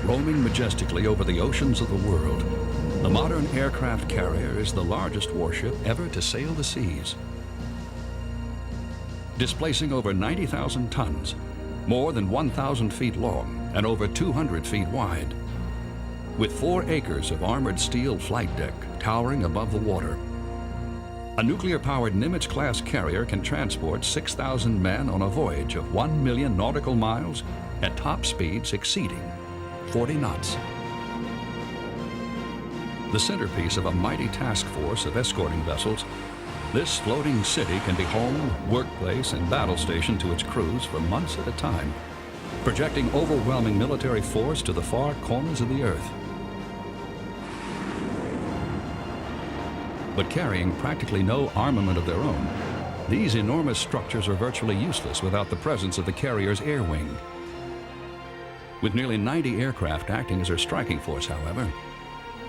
Roaming majestically over the oceans of the world, the modern aircraft carrier is the largest warship ever to sail the seas. Displacing over 90,000 tons, more than 1,000 feet long and over 200 feet wide, with 4 acres of armored steel flight deck towering above the water. A nuclear-powered Nimitz-class carrier can transport 6,000 men on a voyage of 1 million nautical miles at top speeds exceeding 40 knots. The centerpiece of a mighty task force of escorting vessels, this floating city can be home, workplace, and battle station to its crews for months at a time, projecting overwhelming military force to the far corners of the earth. But carrying practically no armament of their own, these enormous structures are virtually useless without the presence of the carrier's air wing. With nearly 90 aircraft acting as her striking force, however,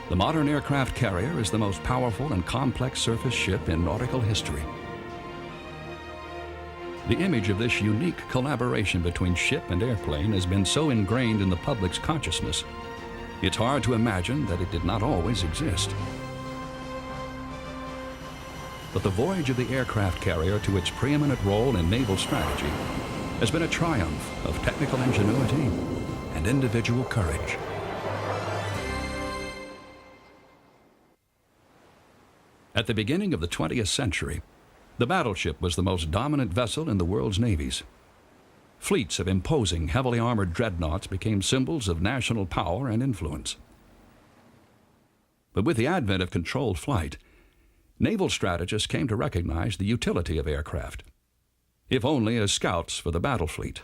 the modern aircraft carrier is the most powerful and complex surface ship in nautical history. The image of this unique collaboration between ship and airplane has been so ingrained in the public's consciousness, it's hard to imagine that it did not always exist. But the voyage of the aircraft carrier to its preeminent role in naval strategy has been a triumph of technical ingenuity and individual courage. At the beginning of the 20th century, the battleship was the most dominant vessel in the world's navies. Fleets of imposing, heavily armored dreadnoughts became symbols of national power and influence. But with the advent of controlled flight, naval strategists came to recognize the utility of aircraft, if only as scouts for the battle fleet.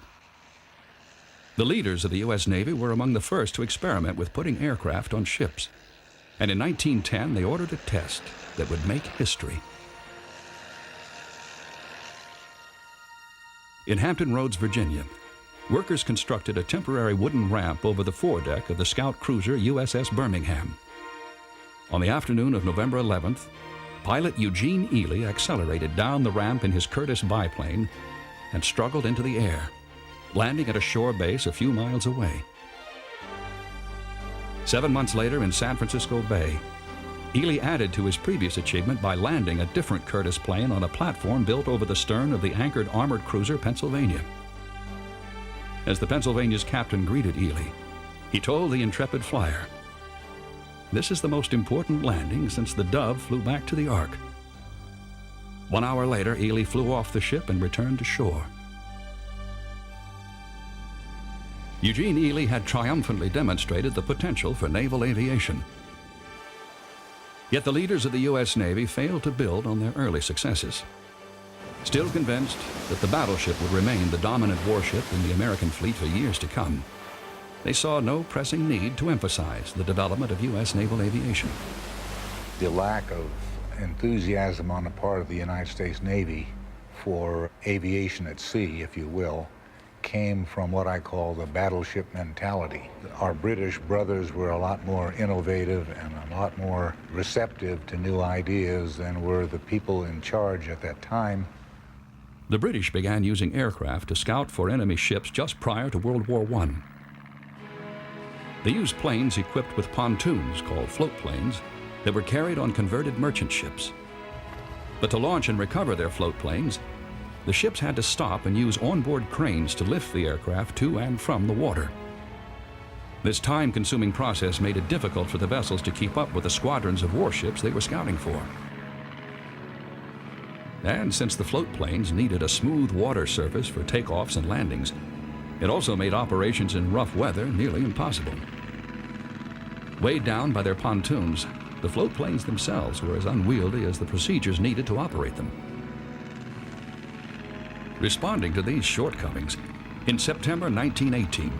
The leaders of the U.S. Navy were among the first to experiment with putting aircraft on ships, and in 1910 they ordered a test that would make history. In Hampton Roads, Virginia, workers constructed a temporary wooden ramp over the foredeck of the scout cruiser USS Birmingham. On the afternoon of November 11th, pilot Eugene Ely accelerated down the ramp in his Curtiss biplane and struggled into the air, landing at a shore base a few miles away. 7 months later in San Francisco Bay, Ely added to his previous achievement by landing a different Curtiss plane on a platform built over the stern of the anchored armored cruiser Pennsylvania. As the Pennsylvania's captain greeted Ely, he told the intrepid flyer, "This is the most important landing since the Dove flew back to the Ark." 1 hour later, Ely flew off the ship and returned to shore. Eugene Ely had triumphantly demonstrated the potential for naval aviation. Yet the leaders of the U.S. Navy failed to build on their early successes. Still convinced that the battleship would remain the dominant warship in the American fleet for years to come, they saw no pressing need to emphasize the development of U.S. naval aviation. The lack of enthusiasm on the part of the United States Navy for aviation at sea, if you will, came from what I call the battleship mentality. Our British brothers were a lot more innovative and a lot more receptive to new ideas than were the people in charge at that time. The British began using aircraft to scout for enemy ships just prior to World War I. They used planes equipped with pontoons called float planes that were carried on converted merchant ships. But to launch and recover their float planes, the ships had to stop and use onboard cranes to lift the aircraft to and from the water. This time-consuming process made it difficult for the vessels to keep up with the squadrons of warships they were scouting for. And since the float planes needed a smooth water surface for takeoffs and landings, it also made operations in rough weather nearly impossible. Weighed down by their pontoons, the float planes themselves were as unwieldy as the procedures needed to operate them. Responding to these shortcomings, in September 1918,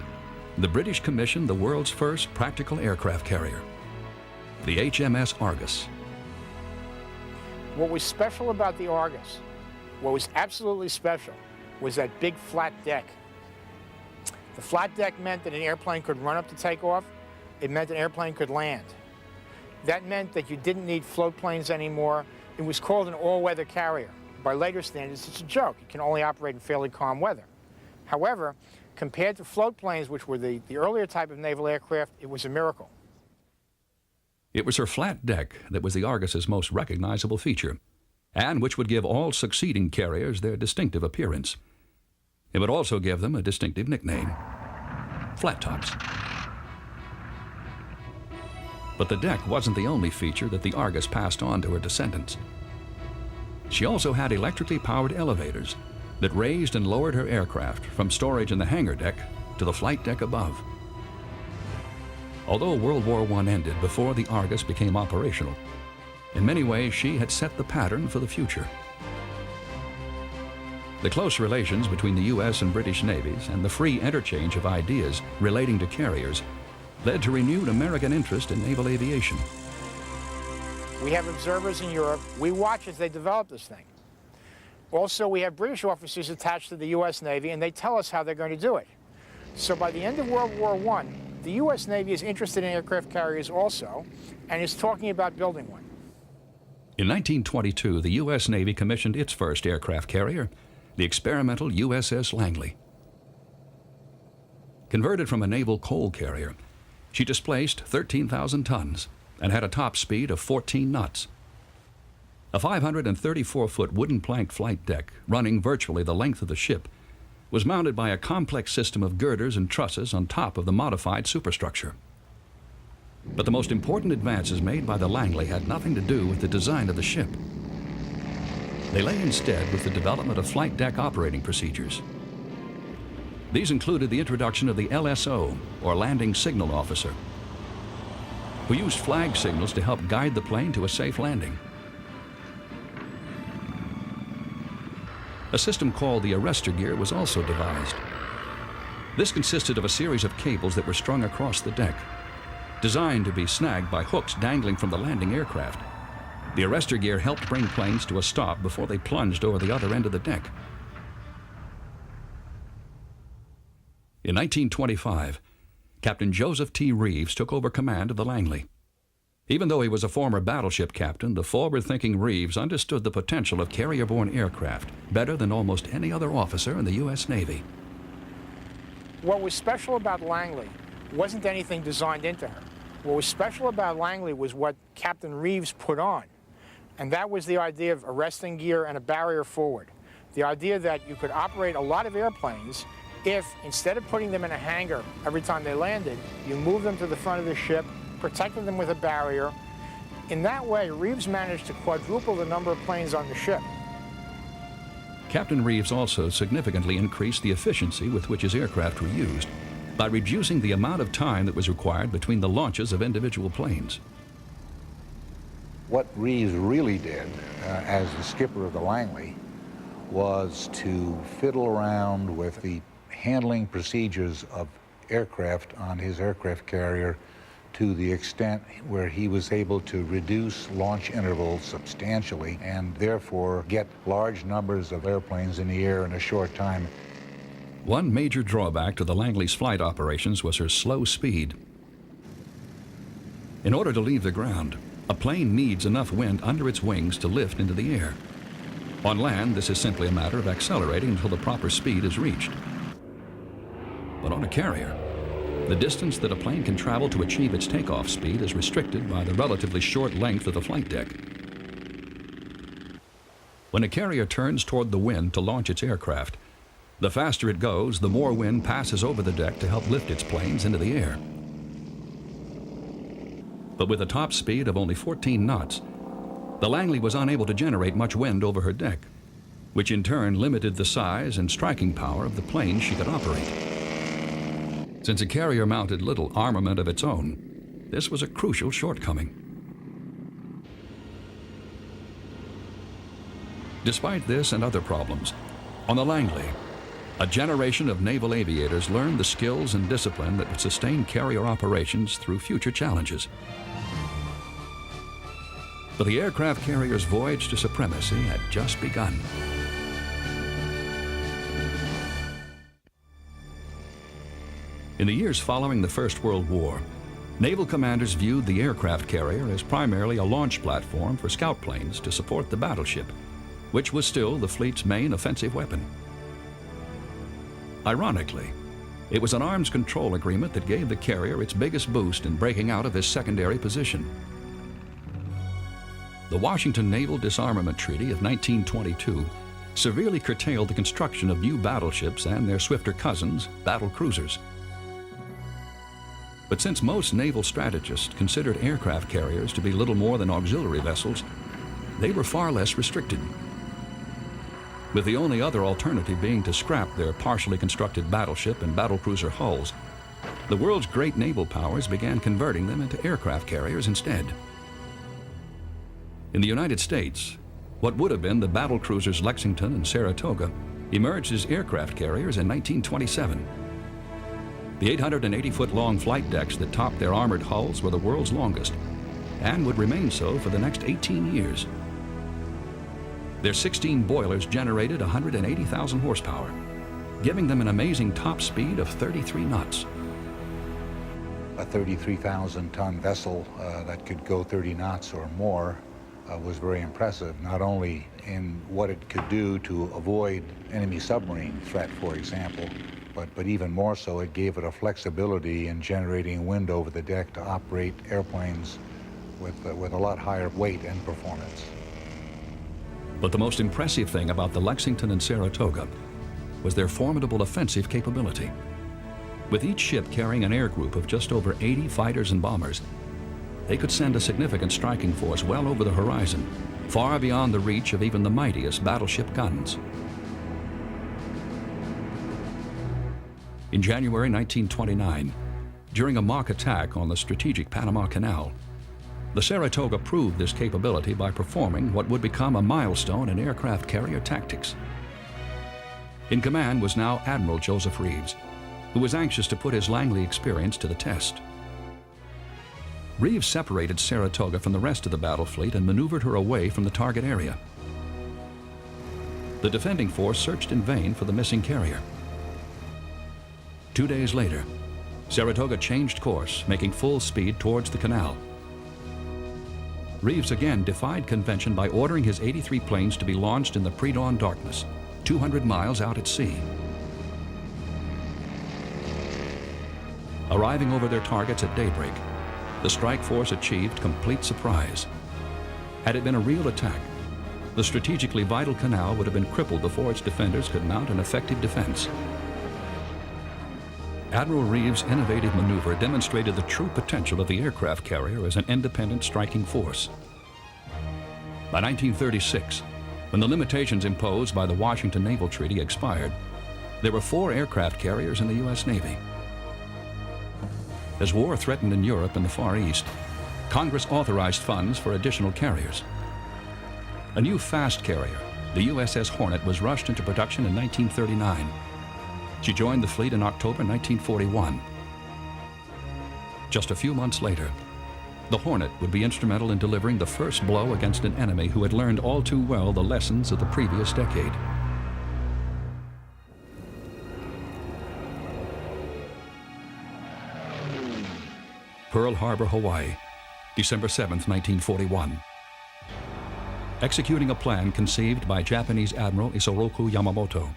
the British commissioned the world's first practical aircraft carrier, the HMS Argus. What was special about the Argus, what was absolutely special, was that big flat deck. The flat deck meant that an airplane could run up to take off. It meant an airplane could land. That meant that you didn't need float planes anymore. It was called an all-weather carrier. By later standards, it's a joke. It can only operate in fairly calm weather. However, compared to float planes, which were the earlier type of naval aircraft, it was a miracle. It was her flat deck that was the Argus's most recognizable feature, and which would give all succeeding carriers their distinctive appearance. It would also give them a distinctive nickname: flat tops. But the deck wasn't the only feature that the Argus passed on to her descendants. She also had electrically powered elevators that raised and lowered her aircraft from storage in the hangar deck to the flight deck above. Although World War I ended before the Argus became operational, in many ways she had set the pattern for the future. The close relations between the U.S. and British navies and the free interchange of ideas relating to carriers led to renewed American interest in naval aviation. We have observers in Europe. We watch as they develop this thing. Also, we have British officers attached to the U.S. Navy, and they tell us how they're going to do it. So by the end of World War I, the U.S. Navy is interested in aircraft carriers also, and is talking about building one. In 1922, the U.S. Navy commissioned its first aircraft carrier, the experimental USS Langley. Converted from a naval coal carrier, she displaced 13,000 tons and had a top speed of 14 knots. A 534-foot wooden plank flight deck, running virtually the length of the ship, was mounted by a complex system of girders and trusses on top of the modified superstructure. But the most important advances made by the Langley had nothing to do with the design of the ship. They lay instead with the development of flight deck operating procedures. These included the introduction of the LSO, or Landing Signal Officer, who used flag signals to help guide the plane to a safe landing. A system called the arrestor gear was also devised. This consisted of a series of cables that were strung across the deck, designed to be snagged by hooks dangling from the landing aircraft. The arrestor gear helped bring planes to a stop before they plunged over the other end of the deck. In 1925, Captain Joseph T. Reeves took over command of the Langley. Even though he was a former battleship captain, the forward-thinking Reeves understood the potential of carrier-borne aircraft better than almost any other officer in the U.S. Navy. What was special about Langley wasn't anything designed into her. What was special about Langley was what Captain Reeves put on, and that was the idea of arresting gear and a barrier forward. The idea that you could operate a lot of airplanes if, instead of putting them in a hangar every time they landed, you moved them to the front of the ship, protected them with a barrier. In that way, Reeves managed to quadruple the number of planes on the ship. Captain Reeves also significantly increased the efficiency with which his aircraft were used by reducing the amount of time that was required between the launches of individual planes. What Reeves really did as the skipper of the Langley was to fiddle around with the handling procedures of aircraft on his aircraft carrier to the extent where he was able to reduce launch intervals substantially and therefore get large numbers of airplanes in the air in a short time. One major drawback to the Langley's flight operations was her slow speed. In order to leave the ground, a plane needs enough wind under its wings to lift into the air. On land, this is simply a matter of accelerating until the proper speed is reached. But on a carrier, the distance that a plane can travel to achieve its takeoff speed is restricted by the relatively short length of the flight deck. When a carrier turns toward the wind to launch its aircraft, the faster it goes, the more wind passes over the deck to help lift its planes into the air. But with a top speed of only 14 knots, the Langley was unable to generate much wind over her deck, which in turn limited the size and striking power of the planes she could operate. Since a carrier mounted little armament of its own, this was a crucial shortcoming. Despite this and other problems, on the Langley, a generation of naval aviators learned the skills and discipline that would sustain carrier operations through future challenges. But the aircraft carrier's voyage to supremacy had just begun. In the years following the First World War, naval commanders viewed the aircraft carrier as primarily a launch platform for scout planes to support the battleship, which was still the fleet's main offensive weapon. Ironically, it was an arms control agreement that gave the carrier its biggest boost in breaking out of his secondary position. The Washington Naval Disarmament Treaty of 1922 severely curtailed the construction of new battleships and their swifter cousins, battle cruisers. But since most naval strategists considered aircraft carriers to be little more than auxiliary vessels, they were far less restricted, with the only other alternative being to scrap their partially constructed battleship and battlecruiser hulls. The world's great naval powers began converting them into aircraft carriers instead. In the United States, what would have been the battlecruisers Lexington and Saratoga emerged as aircraft carriers in 1927. The 880-foot-long flight decks that topped their armored hulls were the world's longest and would remain so for the next 18 years. Their 16 boilers generated 180,000 horsepower, giving them an amazing top speed of 33 knots. A 33,000-ton vessel that could go 30 knots or more was very impressive, not only in what it could do to avoid enemy submarine threat, for example, but even more so, it gave it a flexibility in generating wind over the deck to operate airplanes with a lot higher weight and performance. But the most impressive thing about the Lexington and Saratoga was their formidable offensive capability. With each ship carrying an air group of just over 80 fighters and bombers, they could send a significant striking force well over the horizon, far beyond the reach of even the mightiest battleship guns. In January 1929, during a mock attack on the strategic Panama Canal, the Saratoga proved this capability by performing what would become a milestone in aircraft carrier tactics. In command was now Admiral Joseph Reeves, who was anxious to put his Langley experience to the test. Reeves separated Saratoga from the rest of the battle fleet and maneuvered her away from the target area. The defending force searched in vain for the missing carrier. 2 days later, Saratoga changed course, making full speed towards the canal. Reeves again defied convention by ordering his 83 planes to be launched in the pre-dawn darkness, 200 miles out at sea. Arriving over their targets at daybreak, the strike force achieved complete surprise. Had it been a real attack, the strategically vital canal would have been crippled before its defenders could mount an effective defense. Admiral Reeves' innovative maneuver demonstrated the true potential of the aircraft carrier as an independent striking force. By 1936, when the limitations imposed by the Washington Naval Treaty expired, there were 4 aircraft carriers in the U.S. Navy. As war threatened in Europe and the Far East, Congress authorized funds for additional carriers. A new fast carrier, the USS Hornet, was rushed into production in 1939. She joined the fleet in October 1941. Just a few months later, the Hornet would be instrumental in delivering the first blow against an enemy who had learned all too well the lessons of the previous decade. Pearl Harbor, Hawaii, December 7, 1941. Executing a plan conceived by Japanese Admiral Isoroku Yamamoto,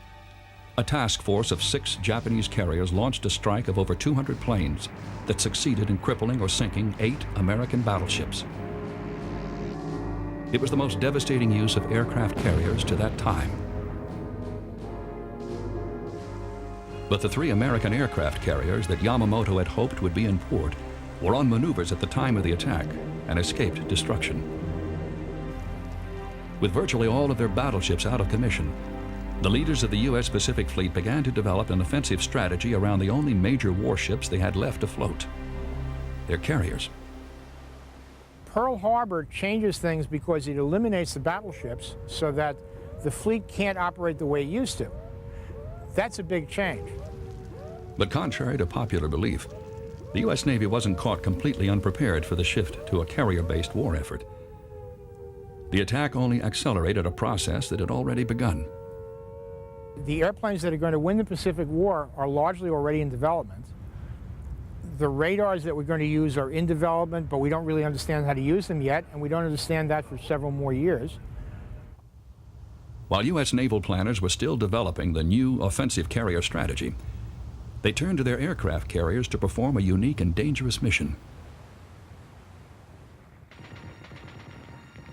a task force of 6 Japanese carriers launched a strike of over 200 planes that succeeded in crippling or sinking 8 American battleships. It was the most devastating use of aircraft carriers to that time. But the 3 American aircraft carriers that Yamamoto had hoped would be in port were on maneuvers at the time of the attack and escaped destruction. With virtually all of their battleships out of commission, the leaders of the U.S. Pacific Fleet began to develop an offensive strategy around the only major warships they had left afloat, their carriers. Pearl Harbor changes things because it eliminates the battleships so that the fleet can't operate the way it used to. That's a big change. But contrary to popular belief, the U.S. Navy wasn't caught completely unprepared for the shift to a carrier-based war effort. The attack only accelerated a process that had already begun. The airplanes that are going to win the Pacific War are largely already in development. The radars that we're going to use are in development, but we don't really understand how to use them yet, and we don't understand that for several more years. While U.S. naval planners were still developing the new offensive carrier strategy, they turned to their aircraft carriers to perform a unique and dangerous mission.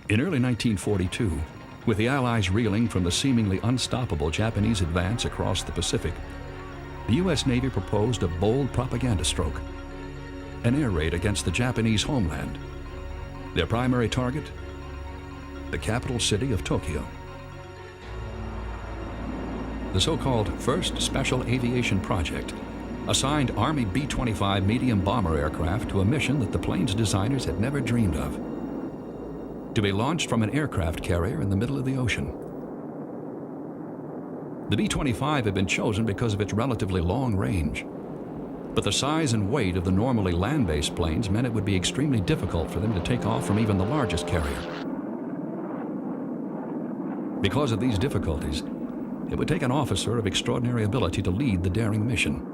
In early 1942, with the Allies reeling from the seemingly unstoppable Japanese advance across the Pacific, the U.S. Navy proposed a bold propaganda stroke, an air raid against the Japanese homeland. Their primary target? The capital city of Tokyo. The so-called First Special Aviation Project assigned Army B-25 medium bomber aircraft to a mission that the plane's designers had never dreamed of: to be launched from an aircraft carrier in the middle of the ocean. The B-25 had been chosen because of its relatively long range, but the size and weight of the normally land-based planes meant it would be extremely difficult for them to take off from even the largest carrier. Because of these difficulties, it would take an officer of extraordinary ability to lead the daring mission.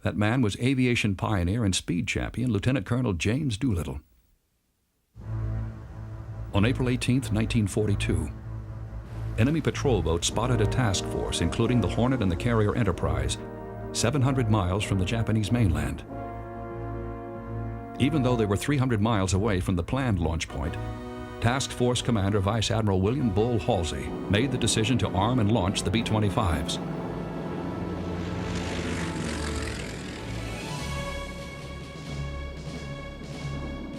That man was aviation pioneer and speed champion Lieutenant Colonel James Doolittle. On April 18, 1942, enemy patrol boats spotted a task force, including the Hornet and the carrier Enterprise, 700 miles from the Japanese mainland. Even though they were 300 miles away from the planned launch point, Task Force Commander Vice Admiral William Bull Halsey made the decision to arm and launch the B-25s.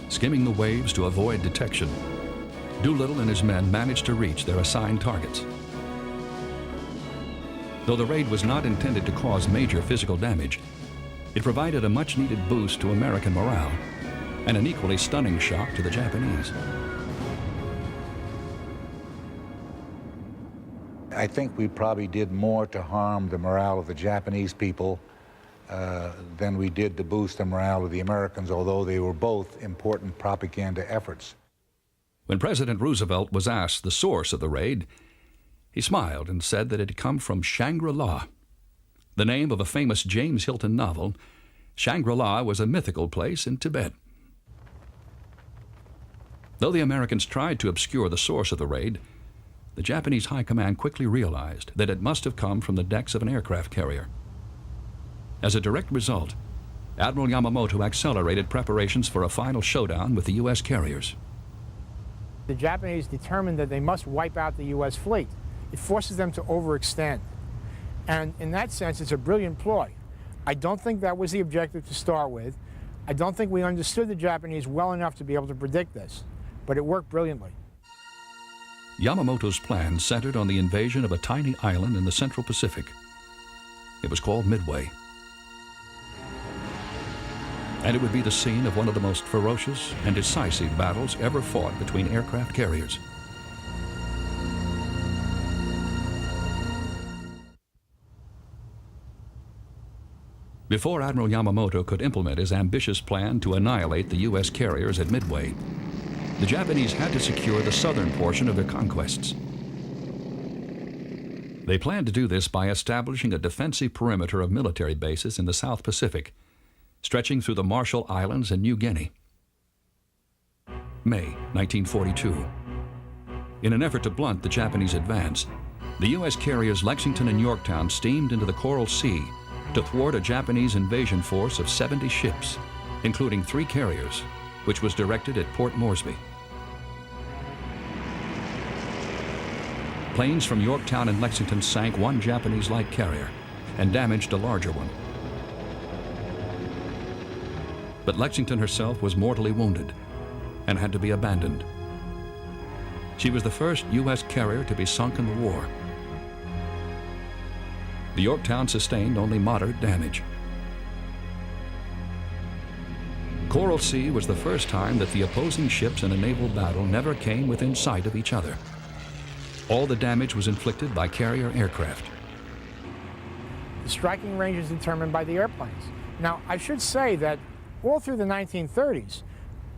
Skimming the waves to avoid detection, Doolittle and his men managed to reach their assigned targets. Though the raid was not intended to cause major physical damage, it provided a much-needed boost to American morale and an equally stunning shock to the Japanese. I think we probably did more to harm the morale of the Japanese people than we did to boost the morale of the Americans, although they were both important propaganda efforts. When President Roosevelt was asked the source of the raid, he smiled and said that it had come from Shangri-La. The name of a famous James Hilton novel, Shangri-La was a mythical place in Tibet. Though the Americans tried to obscure the source of the raid, the Japanese High Command quickly realized that it must have come from the decks of an aircraft carrier. As a direct result, Admiral Yamamoto accelerated preparations for a final showdown with the U.S. carriers. The Japanese determined that they must wipe out the U.S. fleet. It forces them to overextend. And in that sense, it's a brilliant ploy. I don't think that was the objective to start with. I don't think we understood the Japanese well enough to be able to predict this, but it worked brilliantly. Yamamoto's plan centered on the invasion of a tiny island in the Central Pacific. It was called Midway. And it would be the scene of one of the most ferocious and decisive battles ever fought between aircraft carriers. Before Admiral Yamamoto could implement his ambitious plan to annihilate the U.S. carriers at Midway, the Japanese had to secure the southern portion of their conquests. They planned to do this by establishing a defensive perimeter of military bases in the South Pacific, stretching through the Marshall Islands and New Guinea. May 1942. In an effort to blunt the Japanese advance, the U.S. carriers Lexington and Yorktown steamed into the Coral Sea to thwart a Japanese invasion force of 70 ships, including 3 carriers, which was directed at Port Moresby. Planes from Yorktown and Lexington sank one Japanese light carrier and damaged a larger one. But Lexington herself was mortally wounded and had to be abandoned. She was the first U.S. carrier to be sunk in the war. The Yorktown sustained only moderate damage. Coral Sea was the first time that the opposing ships in a naval battle never came within sight of each other. All the damage was inflicted by carrier aircraft. The striking range is determined by the airplanes. Now, I should say that all through the 1930s,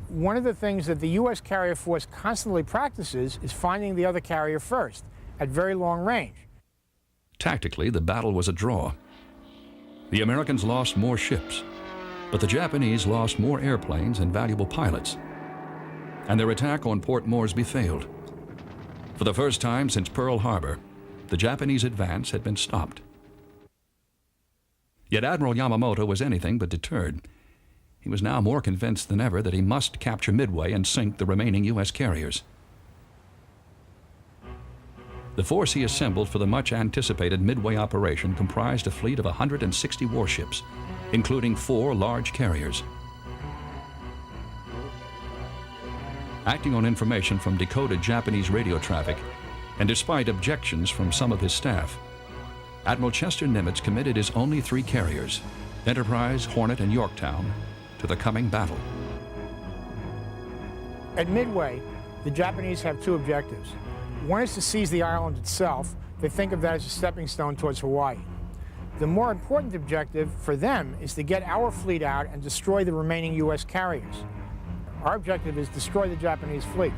one of the things that the U.S. carrier force constantly practices is finding the other carrier first, at very long range. Tactically, the battle was a draw. The Americans lost more ships, but the Japanese lost more airplanes and valuable pilots, and their attack on Port Moresby failed. For the first time since Pearl Harbor, the Japanese advance had been stopped. Yet Admiral Yamamoto was anything but deterred. He was now more convinced than ever that he must capture Midway and sink the remaining U.S. carriers. The force he assembled for the much-anticipated Midway operation comprised a fleet of 160 warships, including 4 large carriers. Acting on information from decoded Japanese radio traffic, and despite objections from some of his staff, Admiral Chester Nimitz committed his only 3 carriers, Enterprise, Hornet, and Yorktown, to the coming battle. At Midway, the Japanese have 2 objectives. One is to seize the island itself. They think of that as a stepping stone towards Hawaii. The more important objective for them is to get our fleet out and destroy the remaining U.S. carriers. Our objective is destroy the Japanese fleet.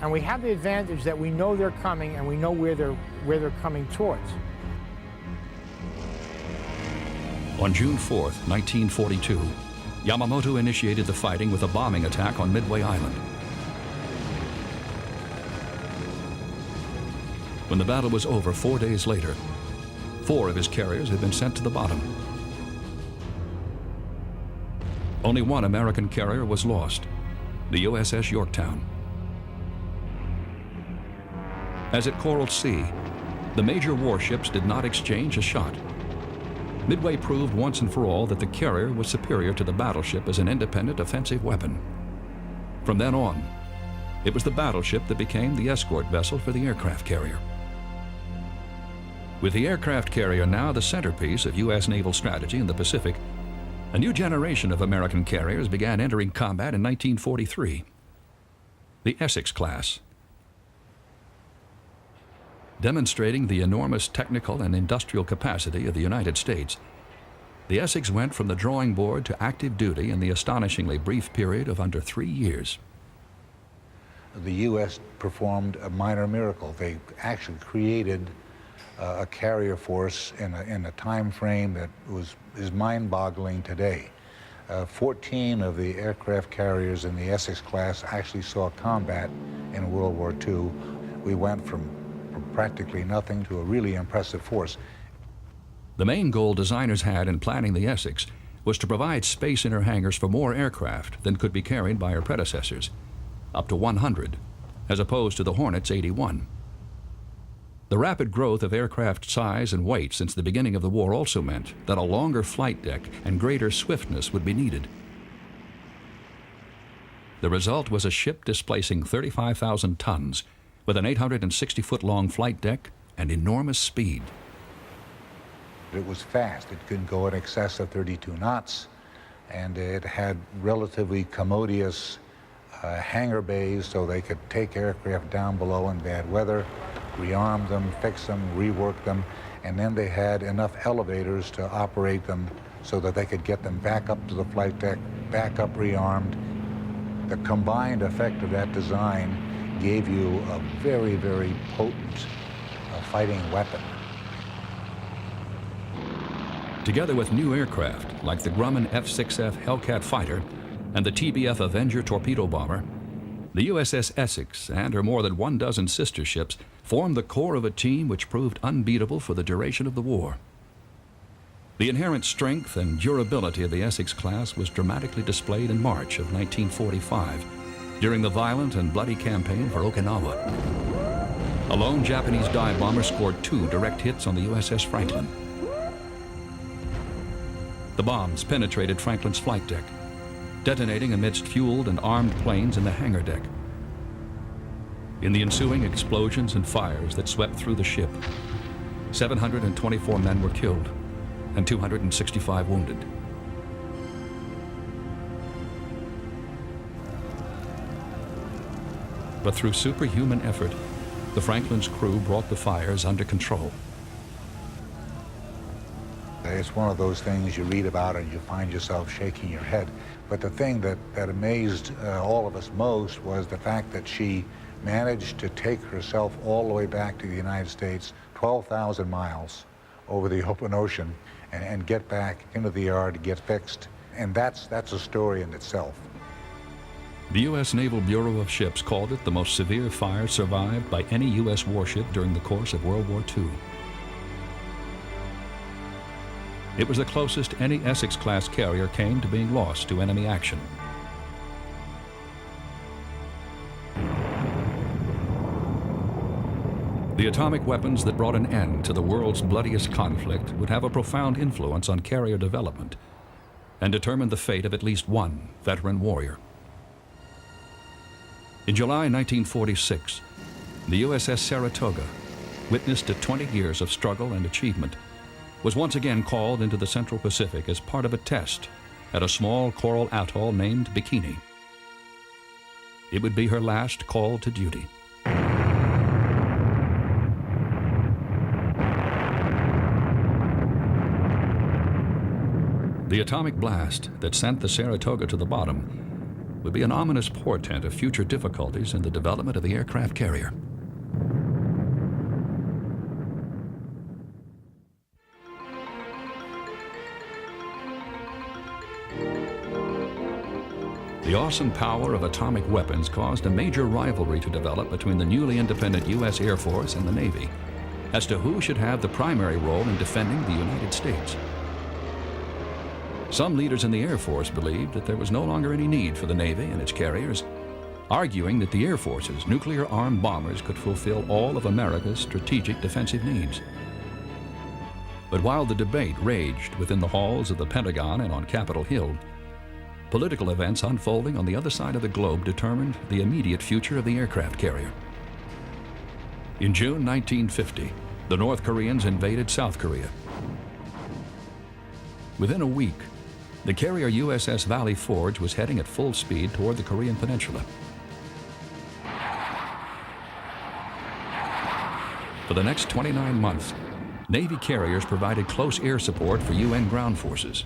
And we have the advantage that we know they're coming and we know where they're coming towards. On June 4th, 1942, Yamamoto initiated the fighting with a bombing attack on Midway Island. When the battle was over 4 days later, 4 of his carriers had been sent to the bottom. Only 1 American carrier was lost, the USS Yorktown. As at Coral Sea, the major warships did not exchange a shot. Midway proved once and for all that the carrier was superior to the battleship as an independent offensive weapon. From then on, it was the battleship that became the escort vessel for the aircraft carrier. With the aircraft carrier now the centerpiece of U.S. naval strategy in the Pacific, a new generation of American carriers began entering combat in 1943. The Essex class. Demonstrating the enormous technical and industrial capacity of the United States, the Essex went from the drawing board to active duty in the astonishingly brief period of under 3 years. The U.S. performed a minor miracle. They actually created a carrier force in a time frame that is mind-boggling today. 14 of the aircraft carriers in the Essex class actually saw combat in World War II. We went from practically nothing to a really impressive force. The main goal designers had in planning the Essex was to provide space in her hangars for more aircraft than could be carried by her predecessors, up to 100, as opposed to the Hornet's 81. The rapid growth of aircraft size and weight since the beginning of the war also meant that a longer flight deck and greater swiftness would be needed. The result was a ship displacing 35,000 tons with an 860-foot-long flight deck and enormous speed. It was fast. It could go in excess of 32 knots, and it had relatively commodious hangar bays so they could take aircraft down below in bad weather, rearm them, fix them, rework them, and then they had enough elevators to operate them so that they could get them back up to the flight deck, back up rearmed. The combined effect of that design gave you a very, very potent fighting weapon. Together with new aircraft like the Grumman F-6F Hellcat fighter and the TBF Avenger torpedo bomber, the USS Essex and her more than 12 sister ships formed the core of a team which proved unbeatable for the duration of the war. The inherent strength and durability of the Essex class was dramatically displayed in March of 1945 during the violent and bloody campaign for Okinawa. A lone Japanese dive bomber scored 2 direct hits on the USS Franklin. The bombs penetrated Franklin's flight deck, detonating amidst fueled and armed planes in the hangar deck. In the ensuing explosions and fires that swept through the ship, 724 men were killed and 265 wounded. But through superhuman effort, the Franklin's crew brought the fires under control. It's one of those things you read about and you find yourself shaking your head. But the thing that amazed all of us most was the fact that she managed to take herself all the way back to the United States, 12,000 miles over the open ocean, and get back into the yard to get fixed. And that's a story in itself. The U.S. Naval Bureau of Ships called it the most severe fire survived by any U.S. warship during the course of World War II. It was the closest any Essex-class carrier came to being lost to enemy action. The atomic weapons that brought an end to the world's bloodiest conflict would have a profound influence on carrier development and determine the fate of at least one veteran warrior. In July 1946, the USS Saratoga, witness to 20 years of struggle and achievement, was once again called into the Central Pacific as part of a test at a small coral atoll named Bikini. It would be her last call to duty. The atomic blast that sent the Saratoga to the bottom would be an ominous portent of future difficulties in the development of the aircraft carrier. The awesome power of atomic weapons caused a major rivalry to develop between the newly independent U.S. Air Force and the Navy as to who should have the primary role in defending the United States. Some leaders in the Air Force believed that there was no longer any need for the Navy and its carriers, arguing that the Air Force's nuclear-armed bombers could fulfill all of America's strategic defensive needs. But while the debate raged within the halls of the Pentagon and on Capitol Hill, political events unfolding on the other side of the globe determined the immediate future of the aircraft carrier. In June 1950, the North Koreans invaded South Korea. Within a week, the carrier USS Valley Forge was heading at full speed toward the Korean Peninsula. For the next 29 months, Navy carriers provided close air support for UN ground forces.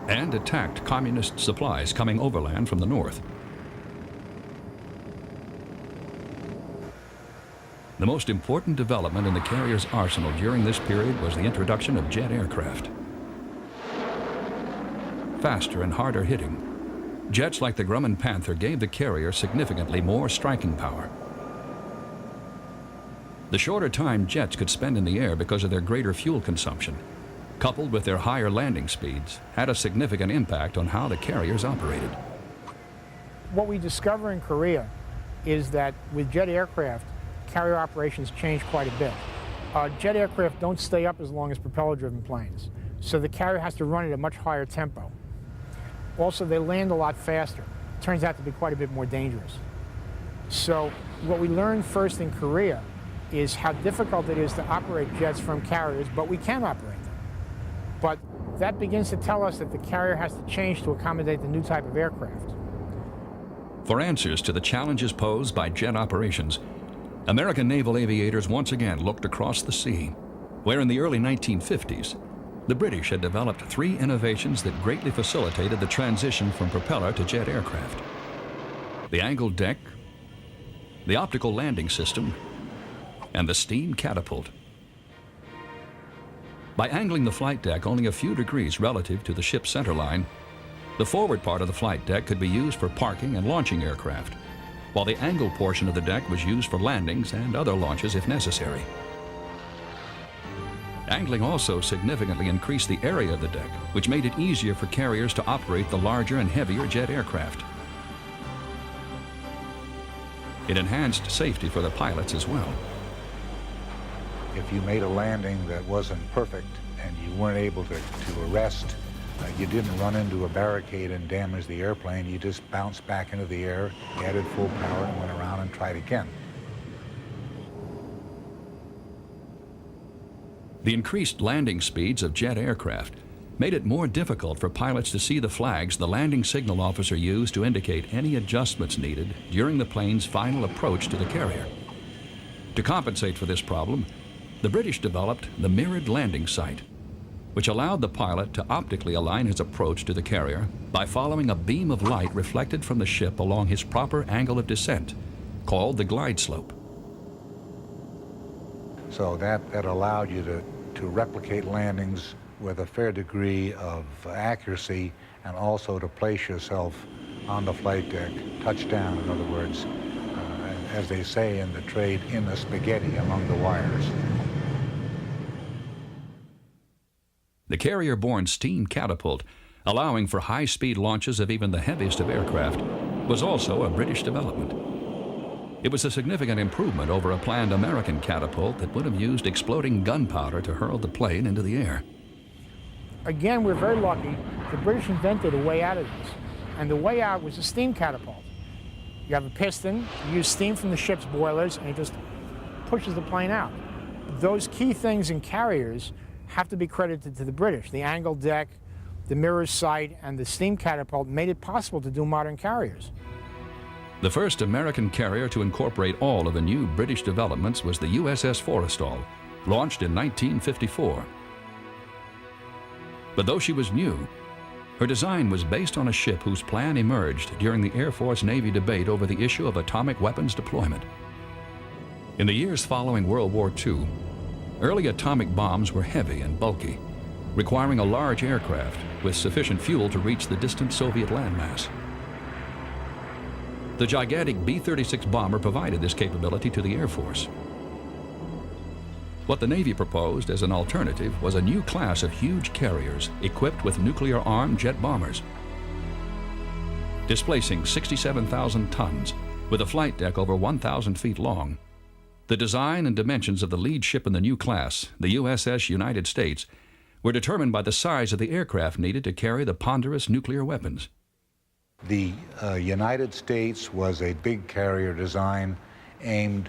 And attacked communist supplies coming overland from the north. The most important development in the carrier's arsenal during this period was the introduction of jet aircraft. Faster and harder hitting, jets like the Grumman Panther gave the carrier significantly more striking power. The shorter time jets could spend in the air because of their greater fuel consumption, coupled with their higher landing speeds, had a significant impact on how the carriers operated. What we discover in Korea is that with jet aircraft, carrier operations change quite a bit. Jet aircraft don't stay up as long as propeller-driven planes, so the carrier has to run at a much higher tempo. Also, they land a lot faster. It turns out to be quite a bit more dangerous. So what we learned first in Korea is how difficult it is to operate jets from carriers, but we can operate them. But that begins to tell us that the carrier has to change to accommodate the new type of aircraft. For answers to the challenges posed by jet operations, American naval aviators once again looked across the sea, where in the early 1950s, the British had developed 3 innovations that greatly facilitated the transition from propeller to jet aircraft: the angled deck, the optical landing system, and the steam catapult. By angling the flight deck only a few degrees relative to the ship's centerline, the forward part of the flight deck could be used for parking and launching aircraft, while the angled portion of the deck was used for landings and other launches if necessary. Angling also significantly increased the area of the deck, which made it easier for carriers to operate the larger and heavier jet aircraft. It enhanced safety for the pilots as well. If you made a landing that wasn't perfect and you weren't able to arrest, you didn't run into a barricade and damage the airplane, you just bounced back into the air, added full power, and went around and tried again. The increased landing speeds of jet aircraft made it more difficult for pilots to see the flags the landing signal officer used to indicate any adjustments needed during the plane's final approach to the carrier. To compensate for this problem, the British developed the mirrored landing sight, which allowed the pilot to optically align his approach to the carrier by following a beam of light reflected from the ship along his proper angle of descent, called the glide slope. So that allowed you to replicate landings with a fair degree of accuracy, and also to place yourself on the flight deck, touchdown, in other words, as they say in the trade, in the spaghetti among the wires. The carrier-borne steam catapult, allowing for high-speed launches of even the heaviest of aircraft, was also a British development. It was a significant improvement over a planned American catapult that would have used exploding gunpowder to hurl the plane into the air. Again, we're very lucky. The British invented a way out of this, and the way out was a steam catapult. You have a piston, you use steam from the ship's boilers, and it just pushes the plane out. Those key things in carriers have to be credited to the British. The angled deck, the mirror sight, and the steam catapult made it possible to do modern carriers. The first American carrier to incorporate all of the new British developments was the USS Forrestal, launched in 1954. But though she was new, her design was based on a ship whose plan emerged during the Air Force-Navy debate over the issue of atomic weapons deployment. In the years following World War II, early atomic bombs were heavy and bulky, requiring a large aircraft with sufficient fuel to reach the distant Soviet landmass. The gigantic B-36 bomber provided this capability to the Air Force. What the Navy proposed as an alternative was a new class of huge carriers equipped with nuclear-armed jet bombers. Displacing 67,000 tons with a flight deck over 1,000 feet long, the design and dimensions of the lead ship in the new class, the USS United States, were determined by the size of the aircraft needed to carry the ponderous nuclear weapons. The United States was a big carrier design aimed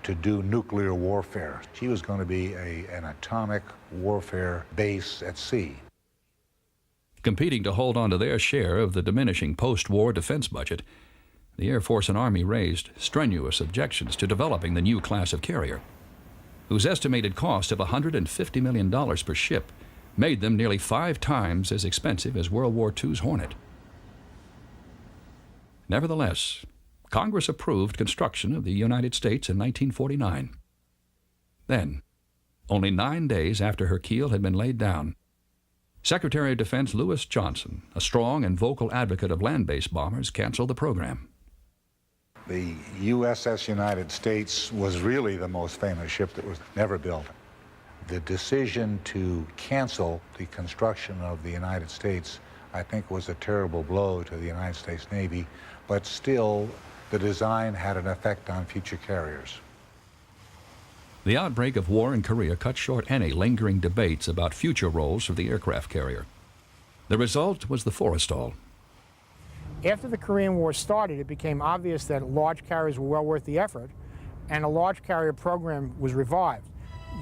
to do nuclear warfare. She was going to be an atomic warfare base at sea. Competing to hold on to their share of the diminishing post-war defense budget, the Air Force and Army raised strenuous objections to developing the new class of carrier, whose estimated cost of $150 million per ship made them nearly 5 times as expensive as World War II's Hornet. Nevertheless, Congress approved construction of the United States in 1949. Then, only 9 days after her keel had been laid down, Secretary of Defense Lewis Johnson, a strong and vocal advocate of land-based bombers, canceled the program. The USS United States was really the most famous ship that was never built. The decision to cancel the construction of the United States, I think, was a terrible blow to the United States Navy, but still, the design had an effect on future carriers. The outbreak of war in Korea cut short any lingering debates about future roles for the aircraft carrier. The result was the Forrestal. After the Korean War started, it became obvious that large carriers were well worth the effort, and a large carrier program was revived.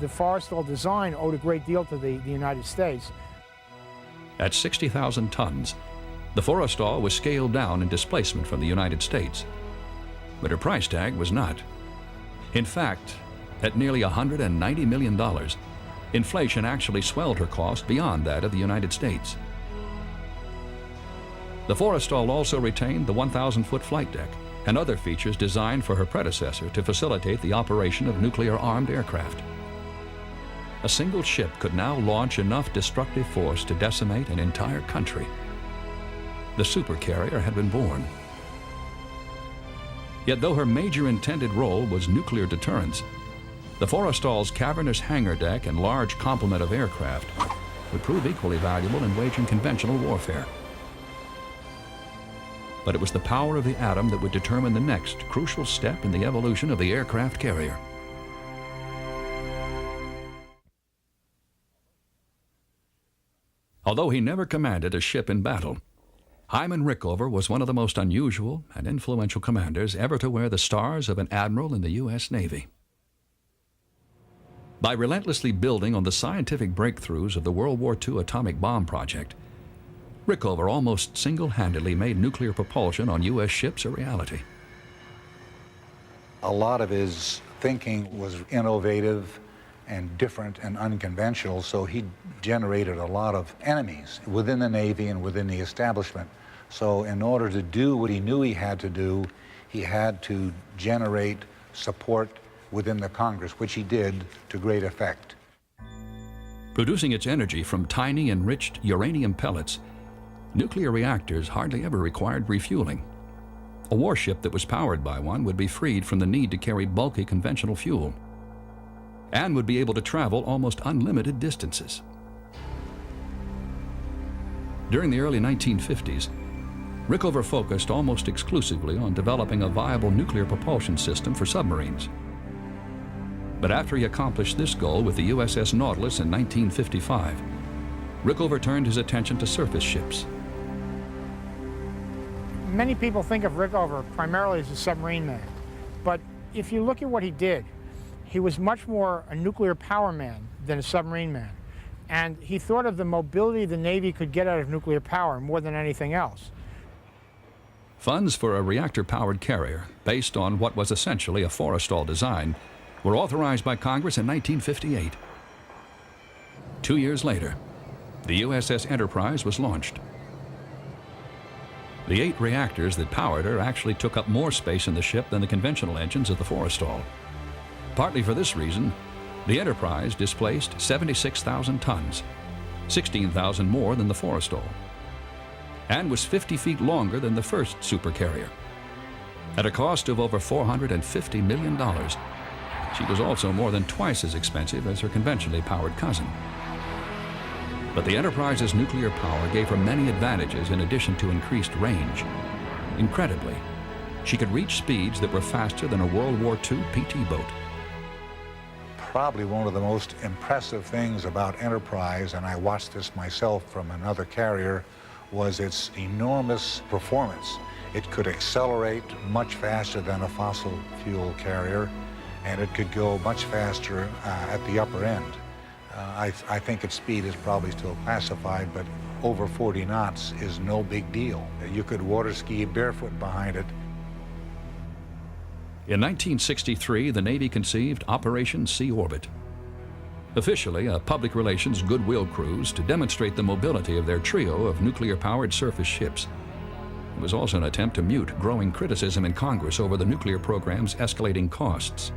The Forrestal design owed a great deal to the United States. At 60,000 tons, the Forrestal was scaled down in displacement from the United States. But her price tag was not. In fact, at nearly $190 million, inflation actually swelled her cost beyond that of the United States. The Forrestal also retained the 1,000-foot flight deck and other features designed for her predecessor to facilitate the operation of nuclear-armed aircraft. A single ship could now launch enough destructive force to decimate an entire country. The supercarrier had been born. Yet though her major intended role was nuclear deterrence, the Forrestal's cavernous hangar deck and large complement of aircraft would prove equally valuable in waging conventional warfare. But it was the power of the atom that would determine the next crucial step in the evolution of the aircraft carrier. Although he never commanded a ship in battle, Hyman Rickover was one of the most unusual and influential commanders ever to wear the stars of an admiral in the U.S. Navy. By relentlessly building on the scientific breakthroughs of the World War II atomic bomb project, Rickover almost single-handedly made nuclear propulsion on U.S. ships a reality. A lot of his thinking was innovative and different and unconventional, so he generated a lot of enemies within the Navy and within the establishment. So in order to do what he knew he had to do, he had to generate support within the Congress, which he did to great effect. Producing its energy from tiny enriched uranium pellets, nuclear reactors hardly ever required refueling. A warship that was powered by one would be freed from the need to carry bulky conventional fuel and would be able to travel almost unlimited distances. During the early 1950s, Rickover focused almost exclusively on developing a viable nuclear propulsion system for submarines. But after he accomplished this goal with the USS Nautilus in 1955, Rickover turned his attention to surface ships. Many people think of Rickover primarily as a submarine man, but if you look at what he did, he was much more a nuclear power man than a submarine man. And he thought of the mobility the Navy could get out of nuclear power more than anything else. Funds for a reactor-powered carrier, based on what was essentially a Forrestal design, were authorized by Congress in 1958. 2 years later, the USS Enterprise was launched. The 8 reactors that powered her actually took up more space in the ship than the conventional engines of the Forrestal. Partly for this reason, the Enterprise displaced 76,000 tons, 16,000 more than the Forrestal, and was 50 feet longer than the first supercarrier. At a cost of over $450 million, she was also more than twice as expensive as her conventionally powered cousin. But the Enterprise's nuclear power gave her many advantages in addition to increased range. Incredibly, she could reach speeds that were faster than a World War II PT boat. Probably one of the most impressive things about Enterprise, and I watched this myself from another carrier, was its enormous performance. It could accelerate much faster than a fossil fuel carrier, and it could go much faster at the upper end. I think its speed is probably still classified, but over 40 knots is no big deal. You could water ski barefoot behind it. In 1963, the Navy conceived Operation Sea Orbit. Officially, a public relations goodwill cruise to demonstrate the mobility of their trio of nuclear-powered surface ships. It was also an attempt to mute growing criticism in Congress over the nuclear program's escalating costs.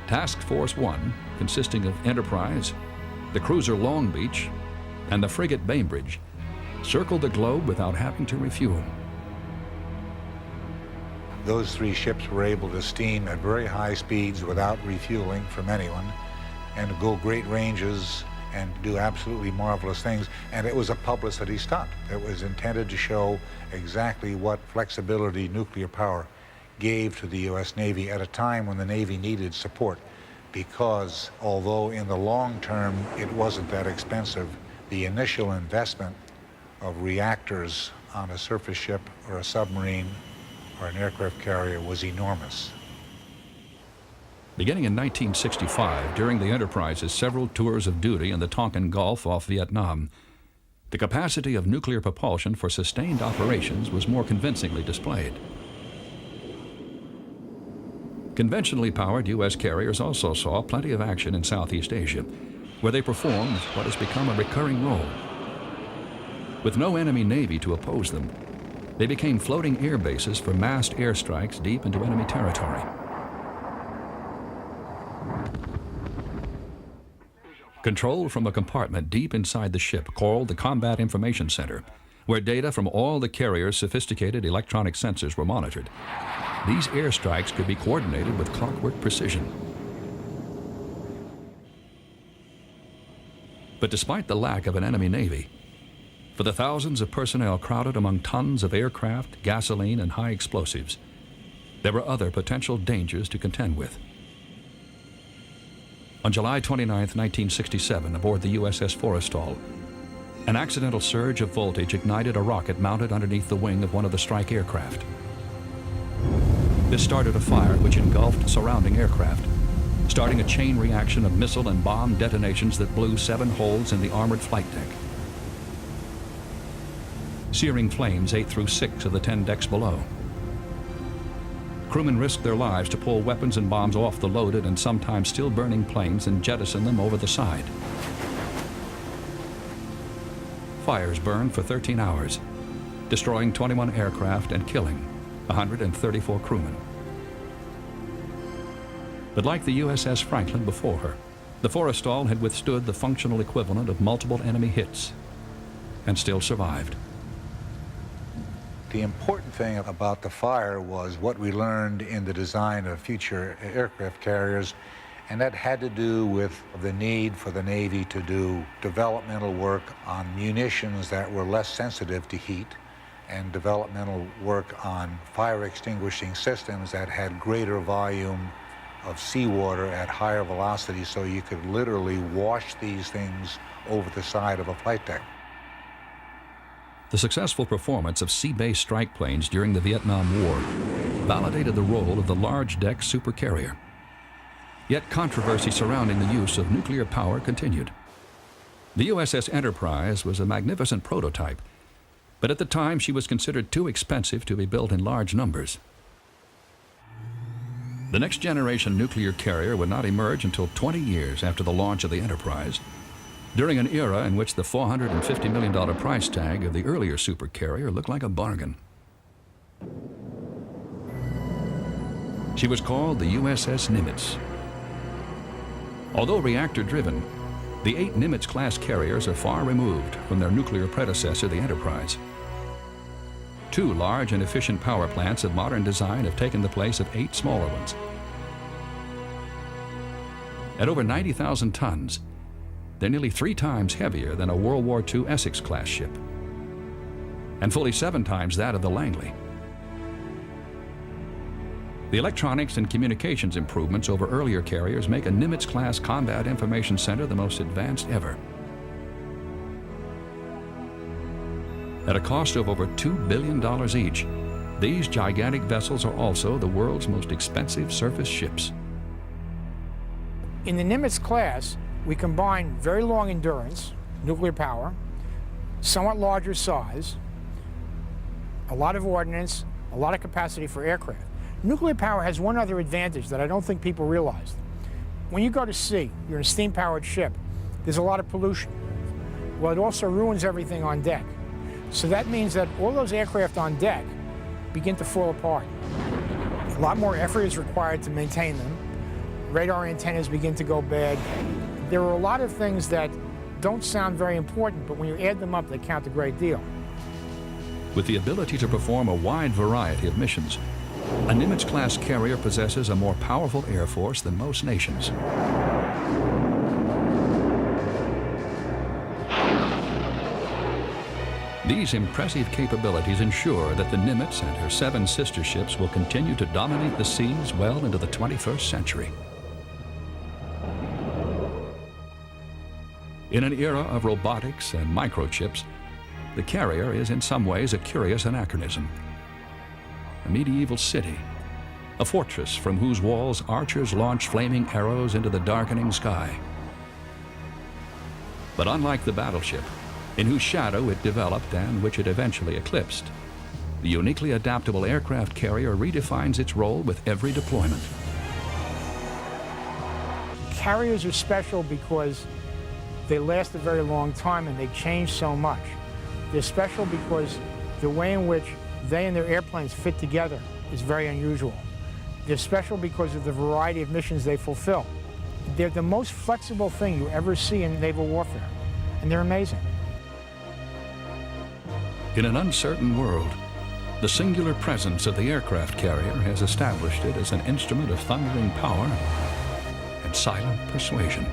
Task Force One, consisting of Enterprise, the cruiser Long Beach, and the frigate Bainbridge, circled the globe without having to refuel. Those 3 ships were able to steam at very high speeds without refueling from anyone, and to go great ranges and do absolutely marvelous things. And it was a publicity stunt. It was intended to show exactly what flexibility nuclear power gave to the U.S. Navy at a time when the Navy needed support, because although in the long term it wasn't that expensive, the initial investment of reactors on a surface ship or a submarine or an aircraft carrier was enormous. Beginning in 1965, during the Enterprise's several tours of duty in the Tonkin Gulf off Vietnam, the capacity of nuclear propulsion for sustained operations was more convincingly displayed. Conventionally powered U.S. carriers also saw plenty of action in Southeast Asia, where they performed what has become a recurring role. With no enemy navy to oppose them, they became floating air bases for massed airstrikes deep into enemy territory. Controlled from a compartment deep inside the ship called the Combat Information Center, where data from all the carrier's sophisticated electronic sensors were monitored, these airstrikes could be coordinated with clockwork precision. But despite the lack of an enemy navy, for the thousands of personnel crowded among tons of aircraft, gasoline, and high explosives, there were other potential dangers to contend with. On July 29, 1967, aboard the USS Forrestal, an accidental surge of voltage ignited a rocket mounted underneath the wing of one of the strike aircraft. This started a fire which engulfed surrounding aircraft, starting a chain reaction of missile and bomb detonations that blew 7 holes in the armored flight deck. Searing flames ate through 6 of the 10 decks below. Crewmen risked their lives to pull weapons and bombs off the loaded and sometimes still burning planes and jettison them over the side. Fires burned for 13 hours, destroying 21 aircraft and killing 134 crewmen. But like the USS Franklin before her, The Forrestal had withstood the functional equivalent of multiple enemy hits and still survived. The important thing about the fire was what we learned in the design of future aircraft carriers, and that had to do with the need for the Navy to do developmental work on munitions that were less sensitive to heat, and developmental work on fire extinguishing systems that had greater volume of seawater at higher velocity, so you could literally wash these things over the side of a flight deck. The successful performance of sea-based strike planes during the Vietnam War validated the role of the large-deck supercarrier. Yet controversy surrounding the use of nuclear power continued. The USS Enterprise was a magnificent prototype, but at the time she was considered too expensive to be built in large numbers. The next generation nuclear carrier would not emerge until 20 years after the launch of the Enterprise, during an era in which the $450 million price tag of the earlier supercarrier looked like a bargain. She was called the USS Nimitz. Although reactor-driven, the 8 Nimitz-class carriers are far removed from their nuclear predecessor, the Enterprise. 2 large and efficient power plants of modern design have taken the place of 8 smaller ones. At over 90,000 tons, they're nearly 3 times heavier than a World War II Essex-class ship, and fully 7 times that of the Langley. The electronics and communications improvements over earlier carriers make a Nimitz-class combat information center the most advanced ever. At a cost of over $2 billion each, these gigantic vessels are also the world's most expensive surface ships. In the Nimitz class, we combine very long endurance, nuclear power, somewhat larger size, a lot of ordnance, a lot of capacity for aircraft. Nuclear power has one other advantage that I don't think people realize. When you go to sea, you're in a steam-powered ship, there's a lot of pollution. Well, it also ruins everything on deck. So that means that all those aircraft on deck begin to fall apart. A lot more effort is required to maintain them. Radar antennas begin to go bad. There are a lot of things that don't sound very important, but when you add them up, they count a great deal. With the ability to perform a wide variety of missions, a Nimitz-class carrier possesses a more powerful air force than most nations. These impressive capabilities ensure that the Nimitz and her 7 sister ships will continue to dominate the seas well into the 21st century. In an era of robotics and microchips, the carrier is in some ways a curious anachronism. A medieval city, a fortress from whose walls archers launch flaming arrows into the darkening sky. But unlike the battleship, in whose shadow it developed and which it eventually eclipsed, the uniquely adaptable aircraft carrier redefines its role with every deployment. Carriers are special because they last a very long time and they change so much. They're special because the way in which they and their airplanes fit together is very unusual. They're special because of the variety of missions they fulfill. They're the most flexible thing you ever see in naval warfare, and they're amazing. In an uncertain world, the singular presence of the aircraft carrier has established it as an instrument of thundering power and silent persuasion.